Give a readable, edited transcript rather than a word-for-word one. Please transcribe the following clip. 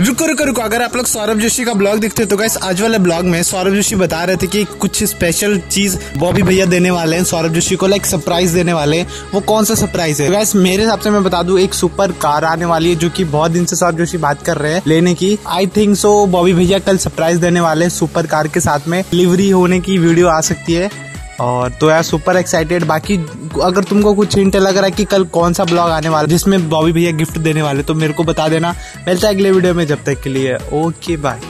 रुको रुको रुको, अगर आप लोग सौरभ जोशी का ब्लॉग देखते हो तो गाइस आज वाले ब्लॉग में सौरभ जोशी बता रहे थे कि कुछ स्पेशल चीज बॉबी भैया देने वाले हैं सौरभ जोशी को, लाइक सरप्राइज देने वाले हैं। वो कौन सा सरप्राइज है गाइस? मेरे हिसाब से मैं बता दूं, एक सुपर कार आने वाली है जो कि बहुत दिन से सौरभ जोशी बात कर रहे हैं लेने की। आई थिंक सो बॉबी भैया कल सरप्राइज देने वाले हैं सुपर कार के साथ में, डिलीवरी होने की वीडियो आ सकती है। और तो यार सुपर एक्साइटेड। बाकी अगर तुमको कुछ हिंट लग रहा है कि कल कौन सा ब्लॉग आने वाला जिसमें बॉबी भैया गिफ्ट देने वाले तो मेरे को बता देना। मिलता है अगले वीडियो में, जब तक के लिए ओके बाय।